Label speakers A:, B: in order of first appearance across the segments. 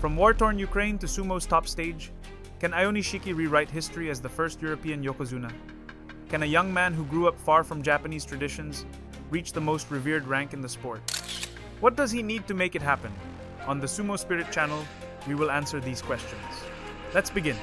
A: From war-torn Ukraine to sumo's top stage, can Aonishiki rewrite history as the first European Yokozuna? Can a young man who grew up far from Japanese traditions reach the most revered rank in the sport? What does he need to make it happen? On the SumoSpirit channel, we will answer these questions. Let's begin.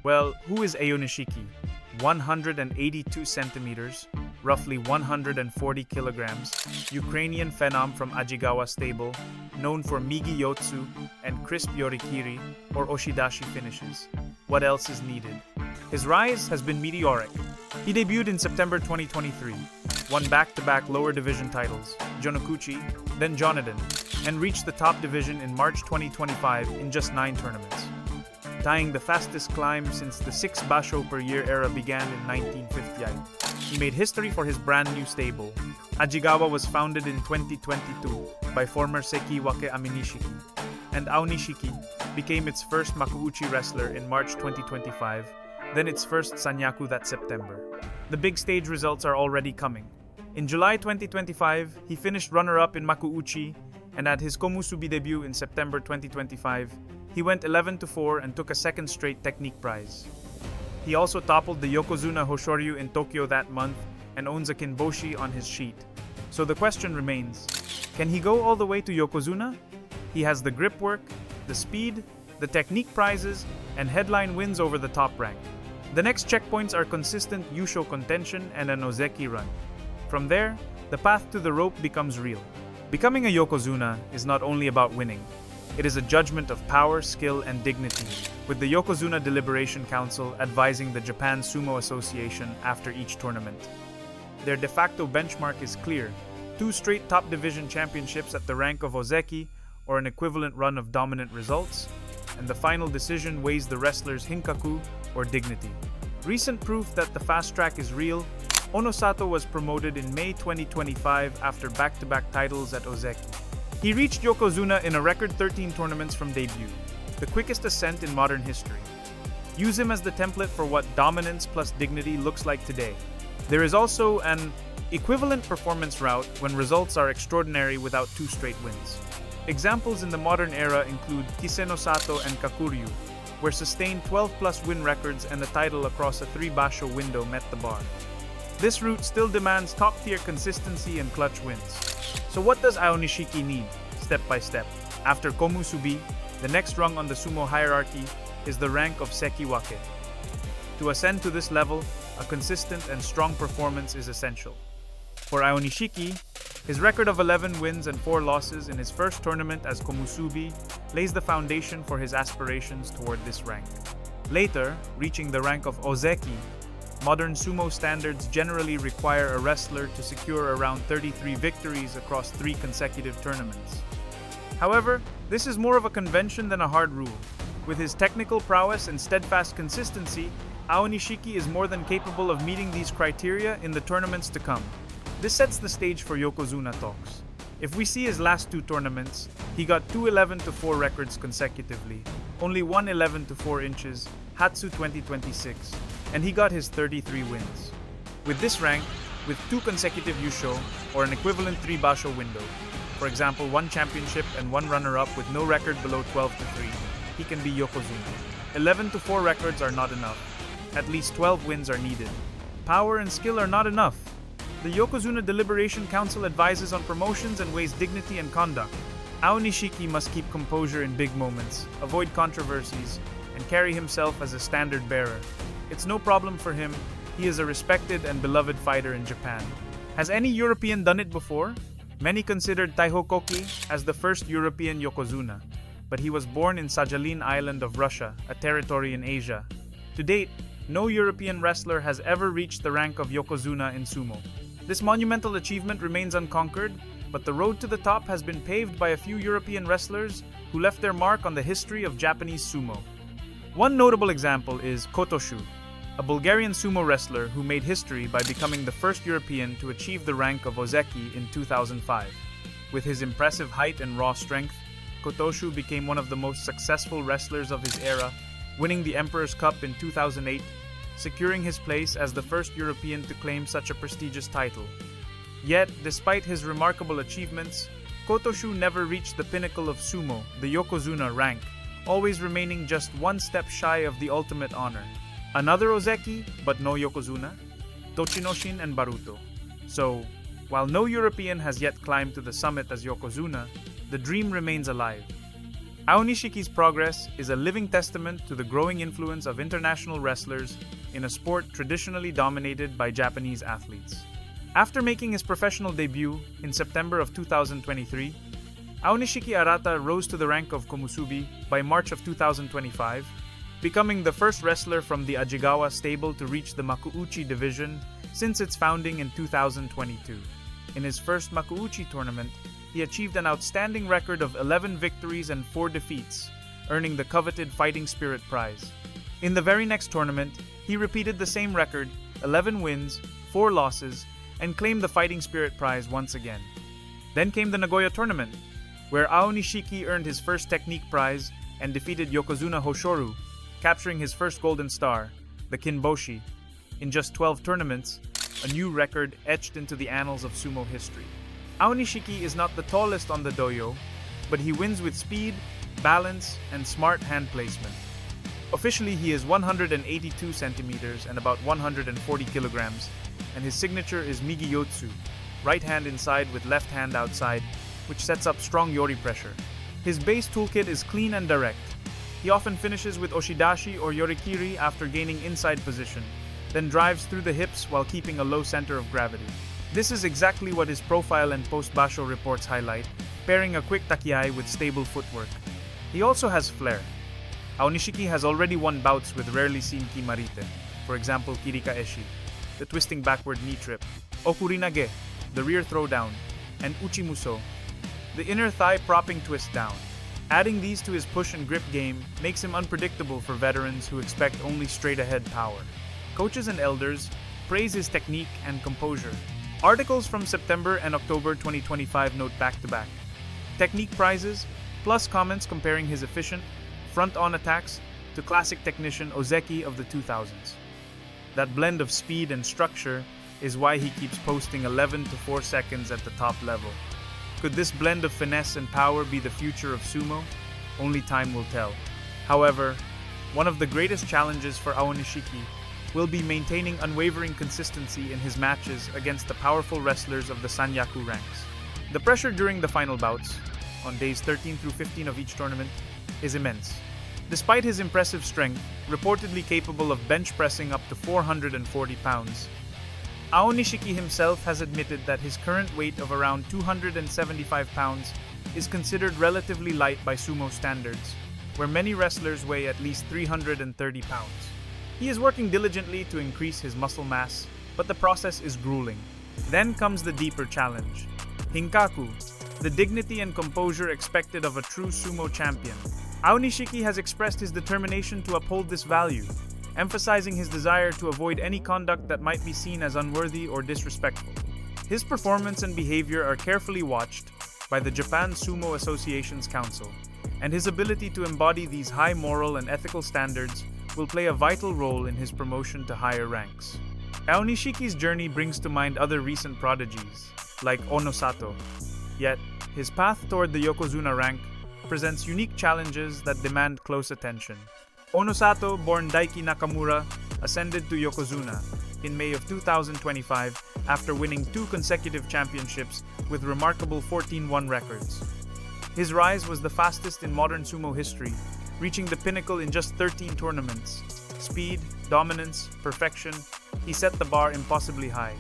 A: Well, who is Aonishiki? 182 centimeters, roughly 140 kilograms, Ukrainian phenom from Ajigawa stable, known for Migi Yotsu and crisp Yorikiri or Oshidashi finishes. What else is needed? His rise has been meteoric. He debuted in September 2023, won back-to-back lower division titles, Jonokuchi, then Jonadon, and reached the top division in March 2025 in just 9 tournaments, tying the fastest climb since the 6 basho per year era began in 1958. He made history for his brand new stable. Ajigawa was founded in 2022 by former Sekiwake Aonishiki, and Aonishiki became its first makuuchi wrestler in March 2025, then its first sanyaku that September. The big stage results are already coming. In July 2025, he finished runner-up in makuuchi, and at his komusubi debut in September 2025, he went 11-4 and took a second straight technique prize. He also toppled the Yokozuna Hoshoryu in Tokyo that month and owns a kinboshi on his sheet. So the question remains, can he go all the way to Yokozuna? He has the grip work, the speed, the technique prizes, and headline wins over the top rank. The next checkpoints are consistent Yusho contention and an Ozeki run. From there, the path to the rope becomes real. Becoming a Yokozuna is not only about winning. It is a judgment of power, skill, and dignity, with the Yokozuna Deliberation Council advising the Japan Sumo Association after each tournament. Their de facto benchmark is clear: 2 straight top division championships at the rank of Ozeki, or an equivalent run of dominant results, and the final decision weighs the wrestler's hinkaku, or dignity. Recent proof that the fast track is real: Onosato was promoted in May 2025 after back-to-back titles at Ozeki. He reached Yokozuna in a record 13 tournaments from debut, the quickest ascent in modern history. Use him as the template for what dominance plus dignity looks like today. There is also an equivalent performance route when results are extraordinary without 2 straight wins. Examples in the modern era include Kisenosato and Kakuryu, where sustained 12-plus win records and a title across a 3 basho window met the bar. This route still demands top-tier consistency and clutch wins. So what does Aonishiki need, step by step? After komusubi, the next rung on the sumo hierarchy is the rank of sekiwake. To ascend to this level, a consistent and strong performance is essential. For Aonishiki, his record of 11 wins and 4 losses in his first tournament as komusubi lays the foundation for his aspirations toward this rank. Later, reaching the rank of ozeki, modern sumo standards generally require a wrestler to secure around 33 victories across 3 consecutive tournaments. However, this is more of a convention than a hard rule. With his technical prowess and steadfast consistency, Aonishiki is more than capable of meeting these criteria in the tournaments to come. This sets the stage for Yokozuna talks. If we see his last 2 tournaments, he got 2 11-4 records consecutively, only 1 11-4 inches, Hatsu 2026, and he got his 33 wins. With this rank, with 2 consecutive Yusho, or an equivalent 3 basho window, for example 1 championship and 1 runner-up with no record below 12-3, he can be Yokozuna. 11-4 records are not enough. At least 12 wins are needed. Power and skill are not enough. The Yokozuna Deliberation Council advises on promotions and weighs dignity and conduct. Aonishiki must keep composure in big moments, avoid controversies, and carry himself as a standard bearer. It's no problem for him. He is a respected and beloved fighter in Japan. Has any European done it before? Many considered Taiho Koki as the first European Yokozuna, but he was born in Sajalin Island of Russia, a territory in Asia. To date, no European wrestler has ever reached the rank of Yokozuna in sumo. This monumental achievement remains unconquered, but the road to the top has been paved by a few European wrestlers who left their mark on the history of Japanese sumo. One notable example is Kotoshu, a Bulgarian sumo wrestler who made history by becoming the first European to achieve the rank of ozeki in 2005. With his impressive height and raw strength, Kotoshu became one of the most successful wrestlers of his era, winning the Emperor's Cup in 2008, securing his place as the first European to claim such a prestigious title. Yet, despite his remarkable achievements, Kotoshu never reached the pinnacle of sumo, the Yokozuna rank, always remaining just one step shy of the ultimate honor. Another Ozeki, but no Yokozuna? Tochinoshin and Baruto. So, while no European has yet climbed to the summit as Yokozuna, the dream remains alive. Aonishiki's progress is a living testament to the growing influence of international wrestlers in a sport traditionally dominated by Japanese athletes. After making his professional debut in September of 2023, Aonishiki Arata rose to the rank of Komusubi by March of 2025, becoming the first wrestler from the Ajigawa stable to reach the Makuuchi division since its founding in 2022. In his first Makuuchi tournament, he achieved an outstanding record of 11 victories and 4 defeats, earning the coveted Fighting Spirit prize. In the very next tournament, he repeated the same record, 11 wins, 4 losses, and claimed the Fighting Spirit prize once again. Then came the Nagoya tournament, where Aonishiki earned his first technique prize and defeated Yokozuna Hoshoru, capturing his first golden star, the Kinboshi. In just 12 tournaments, a new record etched into the annals of sumo history. Aonishiki is not the tallest on the dohyo, but he wins with speed, balance, and smart hand placement. Officially, he is 182 centimeters and about 140 kilograms, and his signature is Migi-yotsu, right hand inside with left hand outside, which sets up strong yori pressure. His base toolkit is clean and direct. He often finishes with oshidashi or yorikiri after gaining inside position, then drives through the hips while keeping a low center of gravity. This is exactly what his profile and post-basho reports highlight, pairing a quick takiai with stable footwork. He also has flair. Aonishiki has already won bouts with rarely seen kimarite, for example kirika eshi, the twisting backward knee trip, okurinage, the rear throwdown, and uchimuso, the inner thigh propping twist down. Adding these to his push and grip game makes him unpredictable for veterans who expect only straight-ahead power. Coaches and elders praise his technique and composure. Articles from September and October 2025 note back-to-back technique prizes, plus comments comparing his efficient, front-on attacks to classic technician Ozeki of the 2000s. That blend of speed and structure is why he keeps posting 11 to 4 seconds at the top level. Could this blend of finesse and power be the future of sumo? Only time will tell. However, one of the greatest challenges for Aonishiki will be maintaining unwavering consistency in his matches against the powerful wrestlers of the Sanyaku ranks. The pressure during the final bouts, on days 13 through 15 of each tournament, is immense. Despite his impressive strength, reportedly capable of bench pressing up to 440 pounds, Aonishiki himself has admitted that his current weight of around 275 pounds is considered relatively light by sumo standards, where many wrestlers weigh at least 330 pounds. He is working diligently to increase his muscle mass, but the process is grueling. Then comes the deeper challenge: Hinkaku, the dignity and composure expected of a true sumo champion. Aonishiki has expressed his determination to uphold this value, emphasizing his desire to avoid any conduct that might be seen as unworthy or disrespectful. His performance and behavior are carefully watched by the Japan Sumo Association's council, and his ability to embody these high moral and ethical standards will play a vital role in his promotion to higher ranks. Aonishiki's journey brings to mind other recent prodigies, like Onosato. Yet, his path toward the Yokozuna rank presents unique challenges that demand close attention. Onosato, born Daiki Nakamura, ascended to Yokozuna in May of 2025 after winning 2 consecutive championships with remarkable 14-1 records. His rise was the fastest in modern sumo history, reaching the pinnacle in just 13 tournaments. Speed, dominance, perfection, he set the bar impossibly high.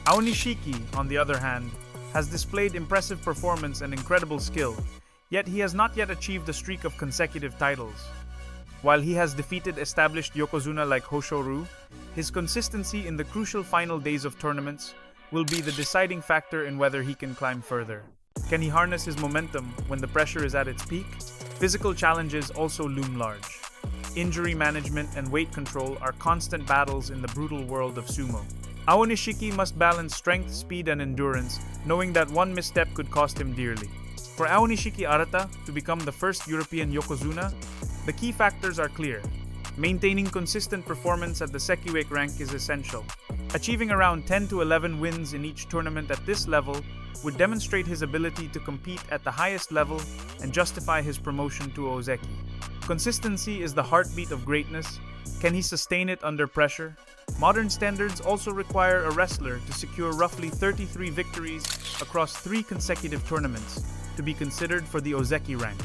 A: Aonishiki, on the other hand, has displayed impressive performance and incredible skill, yet he has not yet achieved a streak of consecutive titles. While he has defeated established Yokozuna like Hoshoru, his consistency in the crucial final days of tournaments will be the deciding factor in whether he can climb further. Can he harness his momentum when the pressure is at its peak? Physical challenges also loom large. Injury management and weight control are constant battles in the brutal world of sumo. Aonishiki must balance strength, speed, and endurance, knowing that one misstep could cost him dearly. For Aonishiki Arata to become the first European Yokozuna, the key factors are clear. Maintaining consistent performance at the Sekiwake rank is essential. Achieving around 10 to 11 wins in each tournament at this level would demonstrate his ability to compete at the highest level and justify his promotion to Ozeki. Consistency is the heartbeat of greatness. Can he sustain it under pressure? Modern standards also require a wrestler to secure roughly 33 victories across 3 consecutive tournaments to be considered for the Ozeki rank.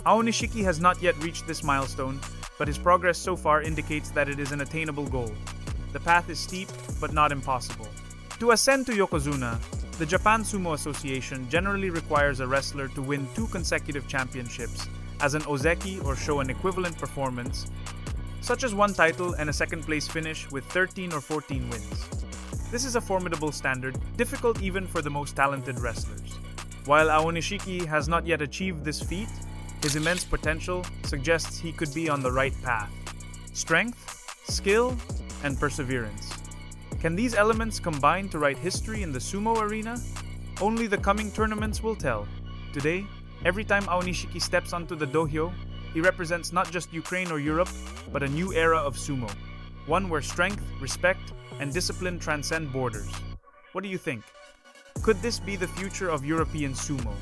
A: Aonishiki has not yet reached this milestone, but his progress so far indicates that it is an attainable goal. The path is steep, but not impossible. To ascend to Yokozuna, the Japan Sumo Association generally requires a wrestler to win 2 consecutive championships as an Ozeki or show an equivalent performance, such as 1 title and a second-place finish with 13 or 14 wins. This is a formidable standard, difficult even for the most talented wrestlers. While Aonishiki has not yet achieved this feat, his immense potential suggests he could be on the right path. Strength, skill, and perseverance. Can these elements combine to write history in the sumo arena? Only the coming tournaments will tell. Today, every time Aonishiki steps onto the dohyo, he represents not just Ukraine or Europe, but a new era of sumo. One where strength, respect, and discipline transcend borders. What do you think? Could this be the future of European sumo?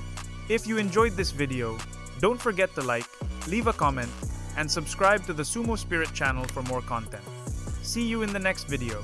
A: If you enjoyed this video, don't forget to like, leave a comment, and subscribe to the SumoSpirit channel for more content. See you in the next video.